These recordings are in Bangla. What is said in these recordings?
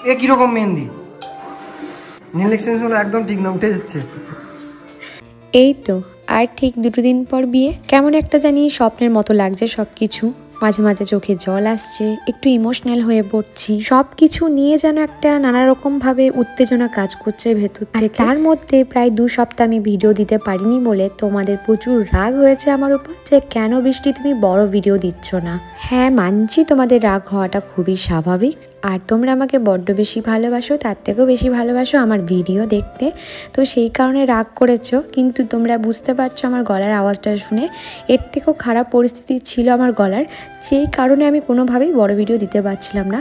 এ কিরকম মেহেন্দি? নীল এক্সটেনশন একদম ঠিক না, উঠে যাচ্ছে। এই তো আর ঠিক 2 দিন পর বিয়ে। কেমন একটা জানি স্বপ্নের মতো লাগছে সবকিছু। মাঝে মাঝে চোখে জল আসছে, একটু ইমোশনাল হয়ে পড়ছি। সবকিছু নিয়ে যেন একটা নানা রকম ভাবে উত্তেজনা কাজ করছে ভেতর থেকে। তার মধ্যে প্রায় 2 সপ্তাহ আমি ভিডিও দিতে পারিনি বলে তোমাদের প্রচুর রাগ হয়েছে আমার উপর যে কেন বৃষ্টি তুমি বড় ভিডিও দিচ্ছ না। হ্যাঁ মানছি তোমাদের রাগ হওয়াটা খুবই স্বাভাবিক, আর তোমরা আমাকে বড্ড বেশি ভালোবাসো, তার থেকেও বেশি ভালোবাসো আমার ভিডিও দেখতে, তো সেই কারণে রাগ করেছো। কিন্তু তোমরা বুঝতে পারছো আমার গলার আওয়াজটা শুনে এর থেকেও খারাপ পরিস্থিতি ছিল আমার গলার, সেই কারণে আমি কোনোভাবেই বড় ভিডিও দিতে পারছিলাম না।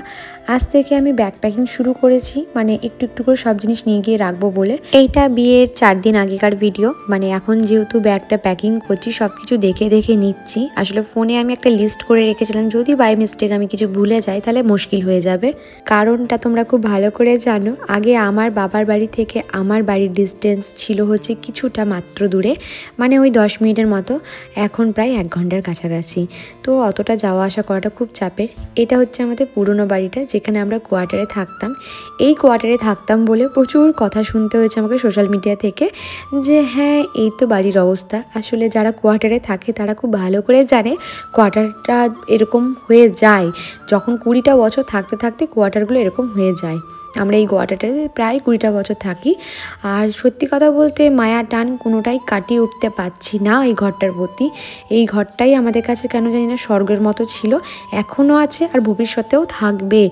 আজ থেকে আমি ব্যাগ প্যাকিং শুরু করেছি, মানে একটু একটু করে সব জিনিস নিয়ে গিয়ে রাখবো বলে। এইটা বিয়ের 4 দিন আগেকার ভিডিও, মানে এখন যেহেতু ব্যাগটা প্যাকিং করছি সব কিছু দেখে দেখে নিচ্ছি। আসলে ফোনে আমি একটা লিস্ট করে রেখেছিলাম, যদি বাই মিস্টেক আমি কিছু ভুলে যাই তাহলে মুশকিল হয়ে যাবে। কারণটা তোমরা খুব ভালো করে জানো, আগে আমার বাবার বাড়ি থেকে আমার বাড়ির ডিস্টেন্স ছিল হচ্ছে কিছুটা মাত্র দূরে, মানে ওই 10 মিনিটের মতো। এখন প্রায় 1 ঘন্টার কাছাকাছি, তো অতটা যাওয়া আসা করাটা খুব চাপের। এটা হচ্ছে আমাদের পুরনো বাড়িটা, যেখানে আমরা কোয়ার্টারে থাকতাম। এই কোয়ার্টারে থাকতাম বলে প্রচুর কথা শুনতে হয়েছে আমাকে সোশ্যাল মিডিয়া থেকে যে হ্যাঁ এই তো বাড়ির অবস্থা। আসলে যারা কোয়ার্টারে থাকে তারা খুব ভালো করে জানে কোয়ার্টারটা এরকম হয়ে যায়, যখন 20টা বছর থাকতে থাকতে কোয়ার্টারগুলো এরকম হয়ে যায়। আমরা এই কোয়ার্টারটাতে প্রায় 20টা বছর থাকি, আর সত্যি কথা বলতে মায়া টান কোনোটাই কাটিয়ে উঠতে পারছি না এই ঘরটার প্রতি। এই ঘরটাই আমাদের কাছে কেন জানি না স্বর্গের মতো ছিল, এখনও আছে আর ভবিষ্যতেও থাকবে।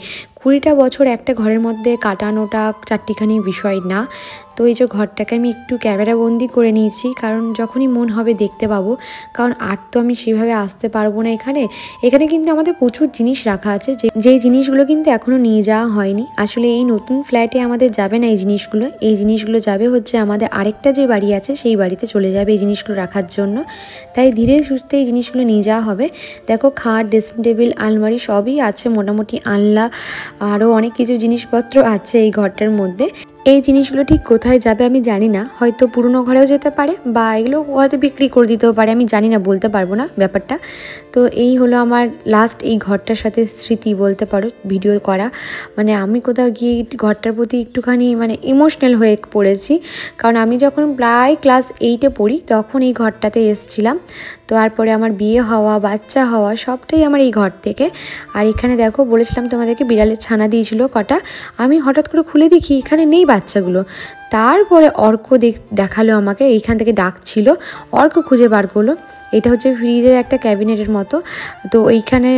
20টা বছর একটা ঘরের মধ্যে কাটানোটা চারটিখানি বিষয় না। তো এই যে ঘরটাকে আমি একটু ক্যামেরা বন্দি করে নিয়েছি, কারণ যখনই মন হবে দেখতে পাবো, কারণ আর তো আমি সেভাবে আসতে পারবো না এখানে। এখানে কিন্তু আমাদের প্রচুর জিনিস রাখা আছে, যেই জিনিসগুলো কিন্তু এখনও নিয়ে যাওয়া হয়নি। আসলে এই নতুন ফ্ল্যাটে আমাদের যাবে না এই জিনিসগুলো, এই জিনিসগুলো যাবে হচ্ছে আমাদের আরেকটা যে বাড়ি আছে সেই বাড়িতে চলে যাবে এই জিনিসগুলো রাখার জন্য। তাই ধীরে সুস্থে এই জিনিসগুলো নিয়ে যাওয়া হবে। দেখো খাট, ড্রেসিং টেবিল, আলমারি সবই আছে মোটামুটি, আনলা আরও অনেক কিছু জিনিসপত্র আছে এই ঘরটার মধ্যে। এই জিনিসগুলো ঠিক কোথায় যাবে আমি জানি না, হয়তো পুরনো ঘরেও যেতে পারে বা এগুলো হয়তো বিক্রি করে দিতেও পারে, আমি জানি না, বলতে পারবো না ব্যাপারটা। তো এই হলো আমার লাস্ট এই ঘরটার সাথে স্মৃতি বলতে পারো ভিডিও করা। মানে আমি কোথাও গিয়ে ঘরটার প্রতি একটুখানি মানে ইমোশনাল হয়ে পড়েছি, কারণ আমি যখন প্রায় ক্লাস 8-এ পড়ি তখন এই ঘরটাতে এসেছিলাম। তো তারপরে আমার বিয়ে হওয়া, বাচ্চা হওয়া সবটাই আমার এই ঘর থেকে। আর এখানে দেখো বলেছিলাম তোমাদেরকে বিড়ালের ছানা দিয়েছিল কটা, আমি হঠাৎ করে খুলে দেখি এখানে নেই বাচ্চাগুলো। তারপরে অর্ক দেখালো আমাকে, এইখান থেকে ডাকছিল, অর্ক খুঁজে বার করলো। এটা হচ্ছে ফ্রিজের একটা ক্যাবিনেটের মতো, তো এইখানে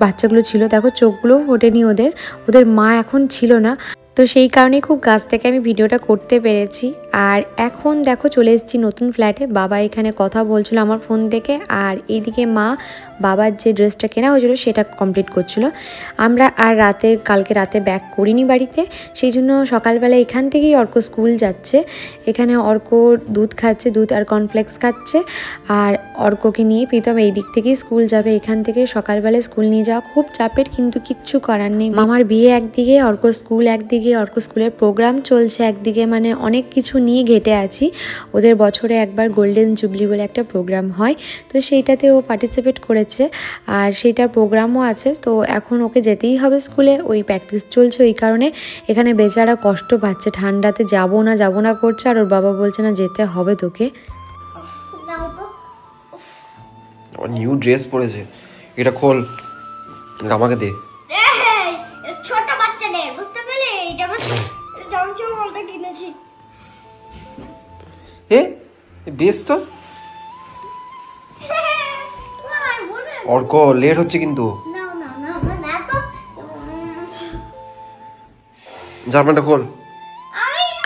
বাচ্চাগুলো ছিল। দেখো চোখগুলো ফোটেনি ওদের, ওদের মা এখন ছিল না, তো সেই কারণেই খুব কাছ থেকে আমি ভিডিওটা করতে পেরেছি। আর এখন দেখো চলে এসেছি নতুন ফ্ল্যাটে। বাবা এখানে কথা বলছিল আমার ফোন থেকে, আর এইদিকে মা বাবার যে ড্রেসটা কেনা হয়েছিল সেটা কমপ্লিট করছিল। আমরা আর কালকে রাতে ব্যাক করিনি বাড়িতে, সেই জন্য সকালবেলা এখান থেকেই অর্ক স্কুল যাচ্ছে। এখানে অর্ক দুধ খাচ্ছে, দুধ আর কর্নফ্লেক্স খাচ্ছে। আর অর্ককে নিয়ে প্রীতম এই দিক থেকেই স্কুল যাবে। এখান থেকে সকালবেলায় স্কুল নিয়ে যাওয়া খুব চাপের, কিন্তু কিচ্ছু করার নেই। মামার বিয়ে একদিকে, অর্ক স্কুল একদিকে, অর্ক স্কুলের প্রোগ্রাম চলছে একদিকে, মানে অনেক কিছু নিয়ে ঘেটে আছি। ওদের বছরে একবার গোল্ডেন জুবলি বলে একটা প্রোগ্রাম হয়, তো সেইটাতে ও পার্টিসিপেট করেছে, আর সেইটার প্রোগ্রামও আছে। তো এখন ওকে যেতেই হবে স্কুলে, ওই প্র্যাকটিস চলছে, ওই কারণে এখানে বেচারা কষ্ট পাচ্ছে, ঠান্ডাতে যাবো না করছে, আর ওর বাবা বলছে না যেতে হবে তোকে। নিউ ড্রেস পরেছে, এটা খোল, আমাকে দে। ছোট বাচ্চা নেই, বুঝতে পেলে? এটা জমজমটা কিনেছি। বেশ তো অর্ক, লেট হচ্ছে কিন্তু। জামাটা খোল।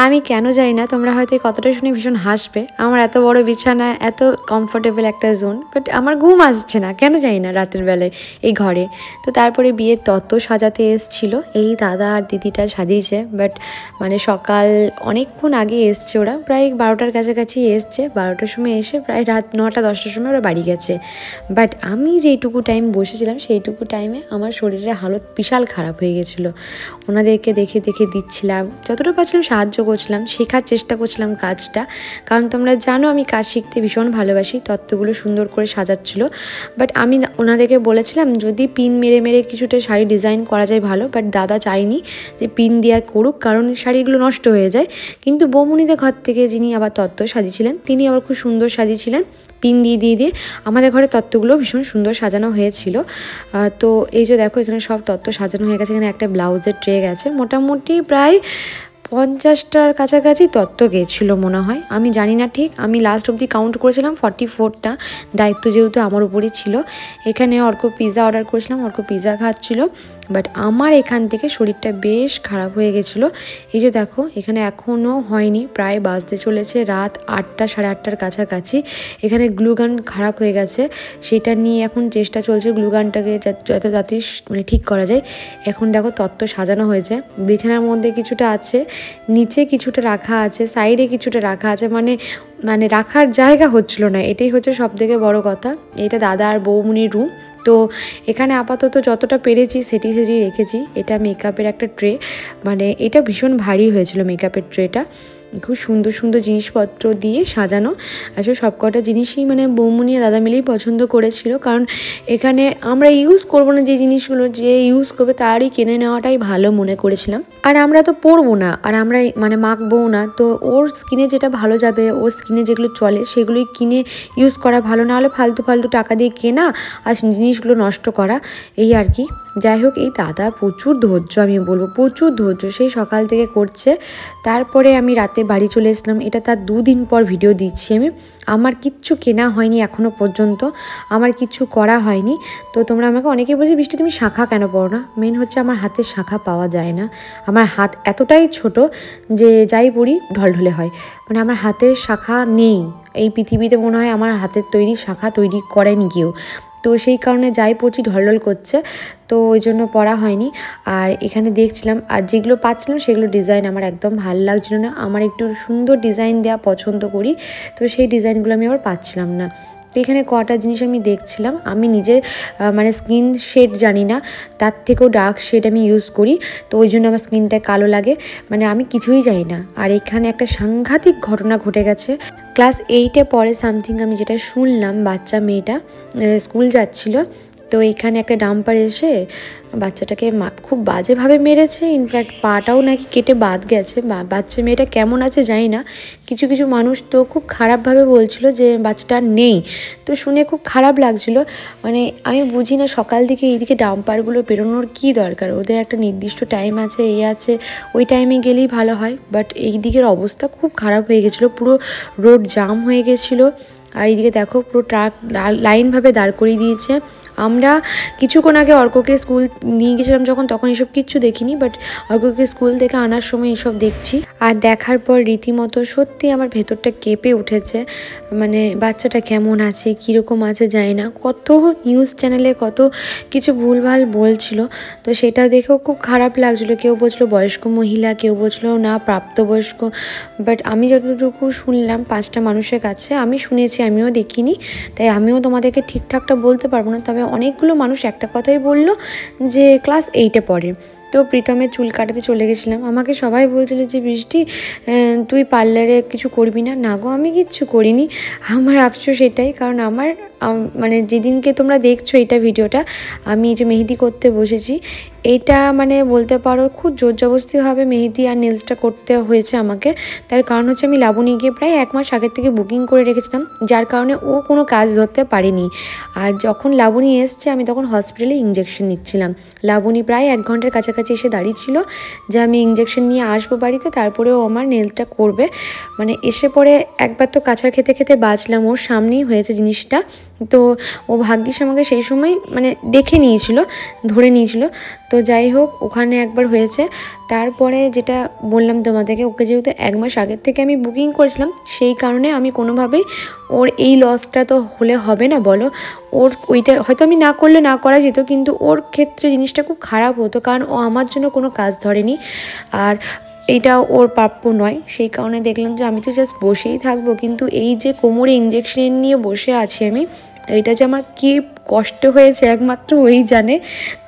আমি কেন জানি না, তোমরা হয়তো এই কথাটা শুনে ভীষণ হাসবে। আমার এত বড় বিছানা, এত কমফোর্টেবল একটা জোন, বাট আমার ঘুম আসছে না কেন জানি না রাতের বেলায় এই ঘরে। তো তারপরে বিয়ের তত্ত্ব সাজাতে এসছিল, এই দাদা আর দিদিটা সাজিয়েছে, বাট মানে সকাল অনেকক্ষণ আগে এসছে ওরা, প্রায় 12টার কাছাকাছি এসছে। 12টার সময় এসে প্রায় রাত 9টা-10টার সময় ওরা বাড়ি গেছে। বাট আমি যেইটুকু টাইম বসেছিলাম সেইটুকু টাইমে আমার শরীরের হালত বিশাল খারাপ হয়ে গেছিলো। ওনাদেরকে দেখে দেখে দিচ্ছিলাম, যতটা পারছিলাম সাহায্য করছিলাম, শেখার চেষ্টা করছিলাম কাজটা, কারণ তোমরা জানো আমি কাজ শিখতে ভীষণ ভালোবাসি। তত্ত্বগুলো সুন্দর করে সাজাচ্ছিল, বাট আমি ওনাদেরকে বলেছিলাম যদি পিন মেরে মেরে কিছুটা শাড়ি ডিজাইন করা যায় ভালো, বাট দাদা চাইনি যে পিন দেওয়া করুক, কারণ শাড়িগুলো নষ্ট হয়ে যায়। কিন্তু বৌমনিদের ঘর থেকে যিনি আবার তত্ত্ব সাজিয়েছিলেন তিনি আবার খুব সুন্দর সাজিয়েছিলেন, পিন দিয়ে আমাদের ঘরে তত্ত্বগুলো ভীষণ সুন্দর সাজানো হয়েছিল। তো এই যে দেখো এখানে সব তত্ত্ব সাজানো হয়ে গেছে। এখানে একটা ব্লাউজের ট্রে গেছে, মোটামুটি প্রায় 50টার কাছাকাছি তত্ত্ব গেছিলো মনে হয়, আমি জানি না ঠিক, আমি লাস্ট অবধি কাউন্ট করেছিলাম 44টা, দায়িত্ব যেহেতু আমার উপরই ছিল। এখানে অর্ক পিৎজা অর্ডার করেছিলাম, অর্ক পিৎজা খাচ্ছিল, বাট আমার এখান থেকে শরীরটা বেশ খারাপ হয়ে গেছিলো। এই যে দেখো এখানে এখনও হয়নি, প্রায় বাজতে চলেছে রাত 8টা সাড়ে 8টার কাছাকাছি। এখানে গ্লুগান খারাপ হয়ে গেছে, সেটা নিয়ে এখন চেষ্টা চলছে গ্লুগানটাকে যত তাড়াতাড়ি মানে ঠিক করা যায়। এখন দেখো তত্ত্ব সাজানো হয়েছে, বিছানার মধ্যে কিছুটা আছে, নিচে কিছুটা রাখা আছে, সাইডে কিছুটা রাখা আছে, মানে রাখার জায়গা হচ্ছিল না, এটাই হচ্ছে সব থেকে বড় কথা। এটা দাদা আর বৌমনির রুম, তো এখানে আপাতত যতটা পেরেছি সেটি রেখেছি। এটা মেকআপের একটা ট্রে, মানে এটা ভীষণ ভারী হয়েছিল মেকআপের ট্রেটা, খুব সুন্দর সুন্দর জিনিসপত্র দিয়ে সাজানো। আসলে সব কটা জিনিসই মানে বৌমনি আর দাদা মিলেই পছন্দ করেছিল, কারণ এখানে আমরা ইউজ করবো না যে জিনিসগুলো, যে ইউজ করবে তারই কিনে নেওয়াটাই ভালো মনে করেছিলাম। আর আমরা তো পরবো না, আর আমরা মানে মাখবও না, তো ওর স্কিনে যেটা ভালো যাবে, ওর স্কিনে যেগুলো চলে সেগুলোই কিনে ইউজ করা ভালো, না হলে ফালতু ফালতু টাকা দিয়ে কেনা আর জিনিসগুলো নষ্ট করা, এই আর কি। যাই হোক, এই দাদা প্রচুর ধৈর্য, আমি বলবো প্রচুর ধৈর্য, সেই সকাল থেকে করছে। তারপরে আমি রাতে বাড়ি চলে এসলাম, এটা তার 2 দিন পর ভিডিও দিচ্ছি আমি। আমার কিচ্ছু কেনা হয়নি এখনও পর্যন্ত, আমার কিচ্ছু করা হয়নি। তো তোমরা আমাকে অনেকেই বলছে বৃষ্টি তুমি শাঁখা কেন পরো না, মেন হচ্ছে আমার হাতের শাঁখা পাওয়া যায় না, আমার হাত এতটাই ছোট যে যাই পরি ঢলঢলে হয়, মানে আমার হাতের শাঁখা নেই এই পৃথিবীতে, মনে হয় আমার হাতের তৈরি শাঁখা তৈরি করেনি কেউ, তো সেই কারণে যাই পড়ছি ঢলঢল করছে, তো ওই জন্য পড়া হয়নি। আর এখানে দেখছিলাম, আর যেগুলো পাচ্ছিলাম সেগুলো ডিজাইন আমার একদম ভালো লাগছিল না, আমার একটু সুন্দর ডিজাইন দেওয়া পছন্দ করি, তো সেই ডিজাইনগুলো আমি আবার পাচ্ছিলাম না। তো এখানে কটা জিনিস আমি দেখছিলাম, আমি নিজে মানে স্কিন শেড জানি না, তার থেকেও ডার্ক শেড আমি ইউজ করি, তো ওই জন্য আমার স্কিনটা কালো লাগে, মানে আমি কিছুই জানি না। আর এখানে একটা সাংঘাতিক ঘটনা ঘটে গেছে, ক্লাস 8-এ পরে সামথিং আমি যেটা শুনলাম, বাচ্চা মেয়েটা স্কুল যাচ্ছিল, তো এখানে একটা ডাম্পার এসে বাচ্চাটাকে খুব বাজেভাবে মেরেছে, ইনফ্যাক্ট পাটাও নাকি কেটে বাদ গেছে। বাচ্চা মেয়েটা কেমন আছে জানি না, কিছু কিছু মানুষ তো খুব খারাপভাবে বলছিল যে বাচ্চাটা নেই, তো শুনে খুব খারাপ লাগছিল। মানে আমি বুঝি না সকাল থেকে এইদিকে ডাম্পারগুলো বেরোনোর কী দরকার, ওদের একটা নির্দিষ্ট টাইম আছে, আছে ওই টাইমে গেলেই ভালো হয়, বাট এই দিকের অবস্থা খুব খারাপ হয়ে গেছিলো, পুরো রোড জাম হয়ে গেছিলো। আর এইদিকে দেখো পুরো ট্রাক লাইনভাবে দাঁড় করিয়ে দিয়েছে। আমরা কিছুক্ষণ আগে অর্ককে স্কুল নিয়ে গেছিলাম যখন, তখন এসব কিচ্ছু দেখিনি, বাট অর্ককে স্কুল থেকে আনার সময় এসব দেখছি, আর দেখার পর রীতিমতো সত্যি আমার ভেতরটা কেঁপে উঠেছে। মানে বাচ্চাটা কেমন আছে, কীরকম আছে জানি না, কত নিউজ চ্যানেলে কত কিছু ভুলভাল বলছিল, তো সেটা দেখেও খুব খারাপ লাগছিলো। কেউ বলছিল বয়স্ক মহিলা, কেউ বলছিল না প্রাপ্তবয়স্ক, বাট আমি যতটুকু শুনলাম 5টা মানুষের কাছে আমি শুনেছি, আমিও দেখিনি, তাই আমিও তোমাদেরকে ঠিকঠাকটা বলতে পারবো না। তবে অনেকগুলো মানুষ একটা কথাই বললো যে ক্লাস 8-এ পড়ে। তো প্রীতমের চুল কাটাতে চলে গেছিলাম, আমাকে সবাই বলছিল যে বৃষ্টি তুই পার্লারে কিছু করবি না, না গো আমি কিচ্ছু করিনি। আমার আফসোস এটাই, কারণ আমার মানে যেদিনকে তোমরা দেখছো এটা ভিডিওটা, আমি যে মেহেদি করতে বসেছি, এইটা মানে বলতে পারো খুব জোর জবরদস্তিভাবে মেহেদি আর নেলসটা করতে হয়েছে আমাকে। তার কারণ হচ্ছে আমি লাবণী গিয়ে প্রায় 1 মাস আগের থেকে বুকিং করে রেখেছিলাম, যার কারণে ও কোনো কাজ ধরতে পারেনি। আর যখন লাবণী এসছে আমি তখন হসপিটালে ইঞ্জেকশন নিচ্ছিলাম, লাবণী প্রায় 1 ঘন্টার কাছাকাছি এসে দাঁড়িয়েছিল যে আমি ইঞ্জেকশন নিয়ে আসবো বাড়িতে, তারপরেও আমার নেলটা করবে। মানে এসে পরে একবার তো কাছার খেতে খেতে বাঁচলাম, ওর সামনেই হয়েছে জিনিসটা, তো ও ভাগ্যিস আমাকে সেই সময় মানে দেখে নিয়েছিল, ধরে নিয়েছিল। তো যাই হোক, ওখানে একবার হয়েছে। তারপরে যেটা বললাম তোমাদেরকে, ওকে যেহেতু 1 মাস আগের থেকে আমি বুকিং করেছিলাম, সেই কারণে আমি কোনোভাবেই ওর এই লসটা তো হলে হবে না বলো, ওর ওইটা হয়তো আমি না করলে না করা যেত, কিন্তু ওর ক্ষেত্রে জিনিসটা খুব খারাপ হতো, কারণ ও আমার জন্য কোনো কাজ ধরেনি, আর এইটা ওর প্রাপ্য নয়। সেই কারণে দেখলাম যে আমি তো জাস্ট বসেই থাকবো, কিন্তু এই যে কোমরে ইঞ্জেকশন নিয়ে বসে আছি আমি, এটা যে আমার কী কষ্ট হয়েছে একমাত্র ওই জানে।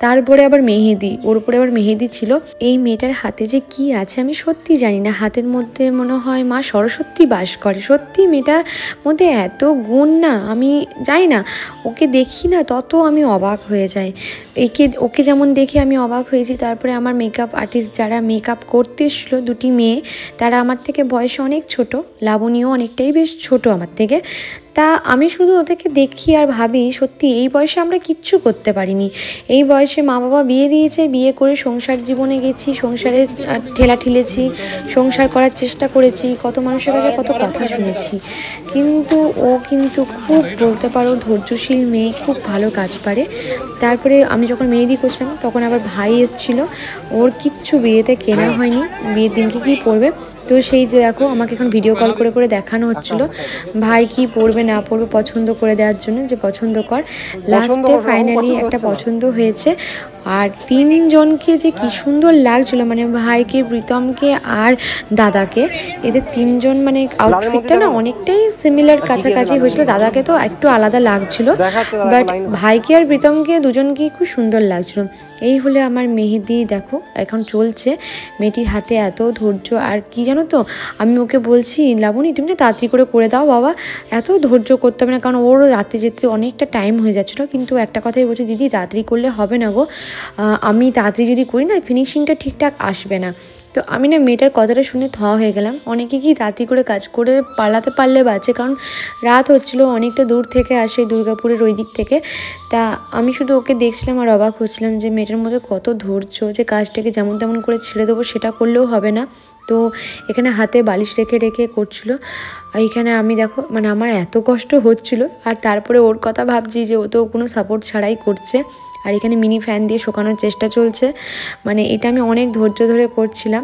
তারপরে আবার মেহেদি, ওর উপরে আবার মেহেদি ছিল। এই মেয়েটার হাতে যে কি আছে আমি সত্যি জানি না। হাতের মধ্যে মনে হয় মা সরস্বতী বাস করে। সত্যি মেয়েটার মধ্যে এত গুণ না, আমি জানি না, ওকে দেখি না তত আমি অবাক হয়ে যাই। ওকে যেমন দেখে আমি অবাক হয়েছি, তারপরে আমার মেকআপ আর্টিস্ট যারা মেকআপ করতে এসেছিলো, দুটি মেয়ে, তারা আমার থেকে বয়সে অনেক ছোট, লাবণীও অনেকটাই বেশ ছোট আমার থেকে। তা আমি শুধু ওদেরকে দেখি আর ভাবি সত্যি এই বয়সে আমরা কিচ্ছু করতে পারিনি। এই বয়সে মা বাবা বিয়ে দিয়েছে, বিয়ে করে সংসার জীবনে গেছি, সংসারে ঠেলা ঠেলেছি, সংসার করার চেষ্টা করেছি, কত মানুষের কাছে কত কথা শুনেছি, কিন্তু ও কিন্তু খুব বলতে পারো ধৈর্যশীল মেয়ে, খুব ভালো কাজ পারে। তারপরে আমি যখন মেহেদি করছিলাম তখন আবার ভাই এসেছিল, ওর কিচ্ছু বিয়েতে কেনা হয়নি, বিয়ের দিনকে কী পরবে। তো সেই যে দেখো আমাকে এখন ভিডিও কল করে করে দেখানো হচ্ছিলো ভাই কি পরবে না পরবে পছন্দ করে দেওয়ার জন্য, যে পছন্দ কর। লাস্টে ফাইনালি একটা পছন্দ হয়েছে। আর তিনজনকে যে কি সুন্দর লাগছিল, মানে ভাইকে, প্রীতমকে আর দাদাকে, এদের তিনজন মানে আউটফিটটা না অনেকটাই সিমিলার কাছাকাছি হয়েছিল। দাদাকে তো একটু আলাদা লাগছিল, বাট ভাইকে আর প্রীতমকে দুজনকেই খুব সুন্দর লাগছিল। এই হলে আমার মেহেদি দেখো এখন চলছে। মেয়েটির হাতে এত ধৈর্য, আর কি জানো তো, আমি ওকে বলছি লাবণী তুমি না তাড়াতাড়ি করে দাও বাবা, এত ধৈর্য করতে হবে না, কারণ ওর রাতে যেতে অনেকটা টাইম হয়ে যাচ্ছিলো। কিন্তু একটা কথাই বলছি, দিদি তাড়াতাড়ি করলে হবে না গো, আমি তাড়াতাড়ি যদি করি না ফিনিশিংটা ঠিকঠাক আসবে না। তো আমি না মেয়েটার কথাটা শুনে হয়ে গেলাম। অনেকে কি তাড়াতাড়ি করে কাজ করে পালাতে পারলে বাঁচে, কারণ রাত হচ্ছিলো, অনেকটা দূর থেকে আসে, দুর্গাপুরের ওই দিক থেকে। তা আমি শুধু ওকে দেখছিলাম আর অবাক হচ্ছিলাম যে মেয়েটার মধ্যে কত ধৈর্য, যে কাজটাকে যেমন তেমন করে ছেড়ে দেবো সেটা করলেও হবে না। তো এখানে হাতে বালিশ রেখে রেখে করছিলো। এইখানে আমি দেখো মানে আমার এত কষ্ট হচ্ছিলো, আর তারপরে ওর কথা ভাবছি যে ও তো কোনো সাপোর্ট ছাড়াই করছে। আর এখানে মিনি ফ্যান দিয়ে শোকানোর চেষ্টা চলছে, মানে এটা আমি অনেক ধৈর্য ধরে করছিলাম।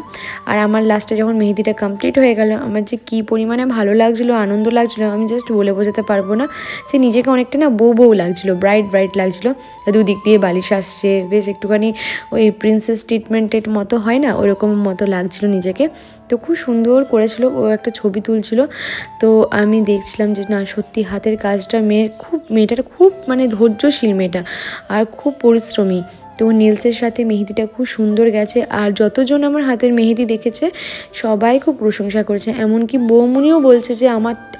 আর আমার লাস্টে যখন মেহেদিটা কমপ্লিট হয়ে গেল, আমার যে কী পরিমাণে ভালো লাগছিলো, আনন্দ লাগছিলো, আমি জাস্ট বলে বোঝাতে পারবো না। সে নিজেকে অনেকটা না বউ লাগছিলো, ব্রাইট লাগছিলো। দুদিক দিয়ে বালিশ আসছে, বেশ একটুখানি ওই প্রিন্সেস ট্রিটমেন্টের মতো হয় না, ওরকম মতো লাগছিলো নিজেকে। তো খুব সুন্দর করেছিল, ও একটা ছবি তুলছিল। তো আমি দেখছিলাম যে না সত্যি হাতের কাজটা মেয়েটার খুব মানে ধৈর্যশীল মেয়েটা, আর খুব পরিশ্রমী। তো নীলসের সাথে মেহেদিটা খুব সুন্দর গেছে। আর যতজন আমার হাতের মেহেদি দেখেছে সবাই খুব প্রশংসা করেছে, এমনকি বৌমনিও বলছে যে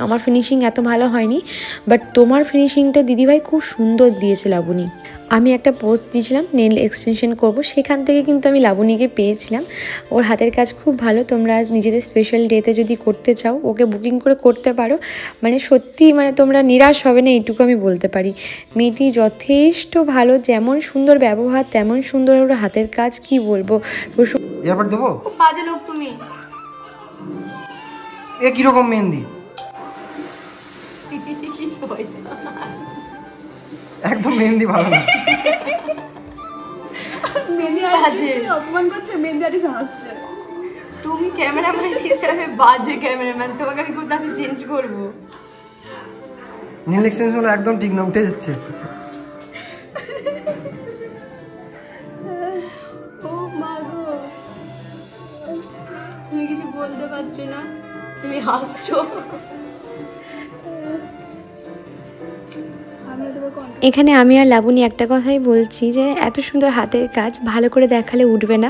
আমার ফিনিশিং এত ভালো হয়নি, বাট তোমার ফিনিশিংটা দিদিভাই খুব সুন্দর দিয়েছে লাবণী। আমি একটা পোস্ট দিয়েছিলাম নেল এক্সটেনশন করব, সেখান থেকে কিন্তু আমি লাবণীকে পেয়েছিলাম। ওর হাতের কাজ খুব ভালো, তোমরা নিজেদের স্পেশাল ডেতে যদি করতে চাও ওকে বুকিং করে করতে পারো। মানে সত্যি মানে তোমরা নিরাশ হবে না, এইটুকু আমি বলতে পারি। মেয়েটি যথেষ্ট ভালো, যেমন সুন্দর ব্যবহার তেমন সুন্দর ওর হাতের কাজ, কি বলবো। এরপর দেবো, খুব বাজে লোক তুমি। এ কিরকম মেহেন্দি, একদম মেহেন্দি ভালো না। মেহেন্দি বাজে, অপমান করছে, মেহেন্দি আর্টিস্ট হাসছে। তুমি ক্যামেরাম্যান হিসেবে বাজে ক্যামেরাম্যান, তোমাকে আমি কোথাও চেঞ্জ করব। নীল এক্সটেনশন একদম ঠিক না, উঠে যাচ্ছে। ও মা গো, তুমি কিছু বলতে পারছো না, তুমি হাসছো। এখানে আমি আর লাবণী একটা কথাই বলছি যে এত সুন্দর হাতের কাজ ভালো করে দেখালে উঠবে না,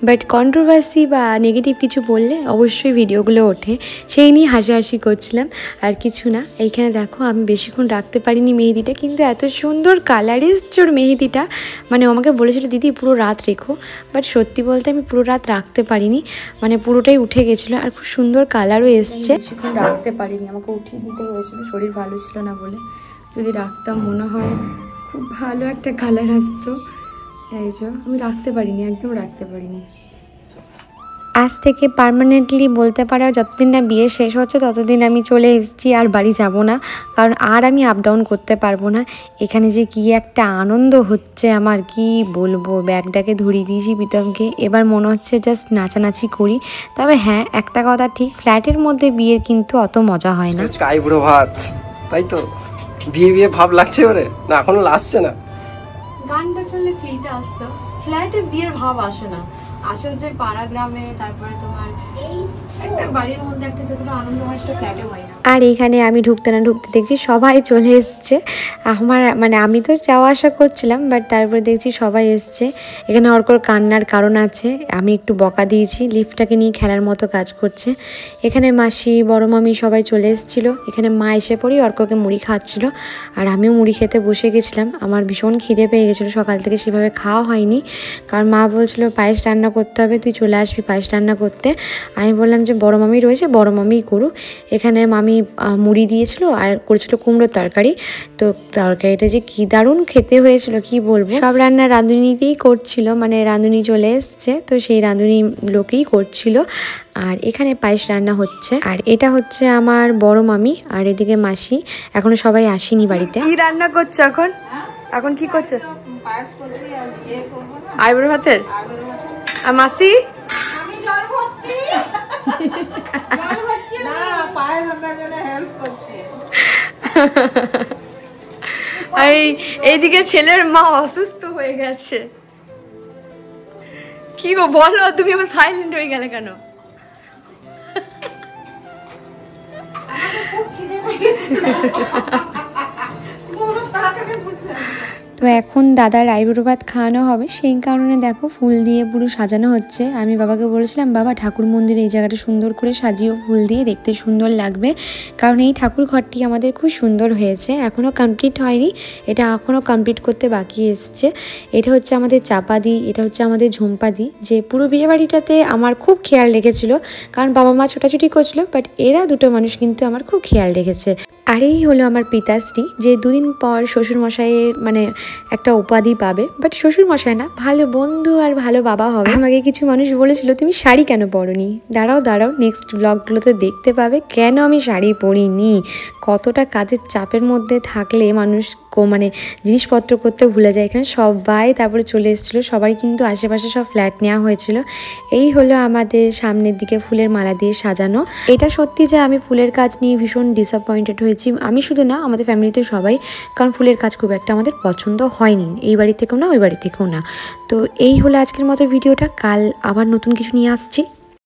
বাট কন্ট্রোভার্সি বা নেগেটিভ কিছু বললে অবশ্যই ভিডিওগুলো ওঠে, সেই নিয়ে হাসাহাসি করছিলাম আর কিছু না। এইখানে দেখো আমি বেশিক্ষণ রাখতে পারিনি মেহেদিটা, কিন্তু এত সুন্দর কালার এসছে ওর মেহেদিটা, মানে আমাকে বলেছিল দিদি পুরো রাত রেখো, বাট সত্যি বলতে আমি পুরো রাত রাখতে পারিনি, মানে পুরোটাই উঠে গেছিলো। আর খুব সুন্দর কালারও এসছে। বেশিক্ষণ রাখতে পারিনি, আমাকে উঠিয়ে দিতে হয়েছিল, শরীর ভালো ছিল না বলে। যদি রাখতাম মনে হয় খুব ভালো একটা কালার আসতো। এই যে আমি রাখতে পারিনি, একদম রাখতে পারিনি। আজ থেকে পার্মানেন্টলি বলতে পারো যতদিন না বিয়ে শেষ হচ্ছে ততদিন আমি চলে এসেছি, আর বাড়ি যাব না, কারণ আর আমি আপ ডাউন করতে পারবো না। এখানে যে কি একটা আনন্দ হচ্ছে আমার, কি বলবো। ব্যাগটাকে ধরিয়ে দিয়েছি প্রীতমকে, এবার মনে হচ্ছে জাস্ট নাচানাচি করি। তবে হ্যাঁ একটা কথা ঠিক, ফ্ল্যাটের মধ্যে বিয়ের কিন্তু অত মজা হয় না। আইবুড়ো ভাত, তাই তো বিয়ে ভাব লাগছে ওরে, না এখনো আসছে না। গানটা চললে ফিলটা আসতো, ফ্ল্যাটে বিয়ের ভাব আসে না। আসল যে পাড়া গ্রামে, তারপরে তোমার একটা বাড়ির মধ্যে একটা যতটা আনন্দ হয় সেটা ফ্ল্যাটে হয় না। আর এখানে আমি ঢুকতে না ঢুকতে দেখছি সবাই চলে এসছে। আমার মানে আমি তো যাওয়া আসা করছিলাম, বাট তারপরে দেখছি সবাই এসছে। এখানে অর্কর কান্নার কারণ আছে, আমি একটু বকা দিয়েছি, লিফটটাকে নিয়ে খেলার মতো কাজ করছে। এখানে মাসি, বড় মামি সবাই চলে এসেছিলো। এখানে মা এসে পড়েই অর্ককে মুড়ি খাওয়াচ্ছিল, আর আমিও মুড়ি খেতে বসে গেছিলাম। আমার ভীষণ খিদে পেয়ে গেছিলো, সকাল থেকে সেভাবে খাওয়া হয়নি, কারণ মা বলছিল পায়েস রান্না করতে হবে, তুই চলে আসবি পায়েস রান্না করতে। আমি বললাম যে বড় মামি রয়েছে, বড় মামিই করুক। এখানে মামি মুড়ি দিয়েছিল আর করেছিল কুমড়োর তরকারি। তো তরকারিটা যে কি দারুণ খেতে হয়েছিল কি বলবো। সব রান্না রাঁধুনিতেই করছিল, মানে রাঁধুনি চলে এসছে, তো সেই রাঁধুনি লোকেই করছিল। আর এখানে পায়েস রান্না হচ্ছে, আর এটা হচ্ছে আমার বড় মামি, আর এদিকে মাসি। এখনো সবাই আসেনি বাড়িতে। কি রান্না করছো এখন? এখন কি করছো? আইবুড়ো ভাতের। আর মাসি এইদিকে ছেলের মা অসুস্থ হয়ে গেছে। কি গো বলো, তুমি আবার সাইলেন্ট হয়ে গেলে কেন? তো এখন দাদার আইবুড়ো ভাত খাওয়ানো হবে, সেই কারণে দেখো ফুল দিয়ে পুরো সাজানো হচ্ছে। আমি বাবাকে বলেছিলাম, বাবা ঠাকুর মন্দিরে এই জায়গাটা সুন্দর করে সাজিও ফুল দিয়ে, দেখতে সুন্দর লাগবে, কারণ এই ঠাকুর ঘরটি আমাদের খুব সুন্দর হয়েছে, এখনও কমপ্লিট হয়নি, এটা এখনও কমপ্লিট করতে বাকি এসছে। এটা হচ্ছে আমাদের চাপাদি, এটা হচ্ছে আমাদের ঝুম্পাদি। যে পুরো বিয়ে বাড়িটাতে আমার খুব খেয়াল রেখেছিল, কারণ বাবা মা ছোটাছুটি করছিল, বাট এরা দুটো মানুষ কিন্তু আমার খুব খেয়াল রেখেছে। আর এই হলো আমার পিতাশ্রী, যে দুদিন পর শ্বশুরমশাইয়ের মানে একটা উপাধি পাবে, বাট শ্বশুরমশাই না, ভালো বন্ধু আর ভালো বাবা হবে। আমাকে কিছু মানুষ বলেছিল তুমি শাড়ি কেন পরোনি। দাঁড়াও নেক্সট ব্লগগুলোতে দেখতে পাবে কেন আমি শাড়ি পরিনি। কতটা কাজের চাপের মধ্যে থাকলে মানুষ মানে জিনিসপত্র করতে ভুলে যায়। এখানে সবাই তারপরে চলে এসেছিলো, সবাই কিন্তু আশেপাশে সব ফ্ল্যাট নেওয়া হয়েছিল। এই হলো আমাদের সামনের দিকে ফুলের মালা দিয়ে সাজানো। এটা সত্যি যে আমি ফুলের কাজ নিয়ে ভীষণ ডিসঅ্যাপয়েন্টেড হয়েছি, আমি শুধু না, আমাদের ফ্যামিলিতে সবাই, কারণ ফুলের কাজ খুব একটা আমাদের পছন্দ হয়নি, এই বাড়ি থেকেও না ওই বাড়ি থেকেও না। তো এই হলো আজকের মতো ভিডিওটা, কাল আবার নতুন কিছু নিয়ে আসছি।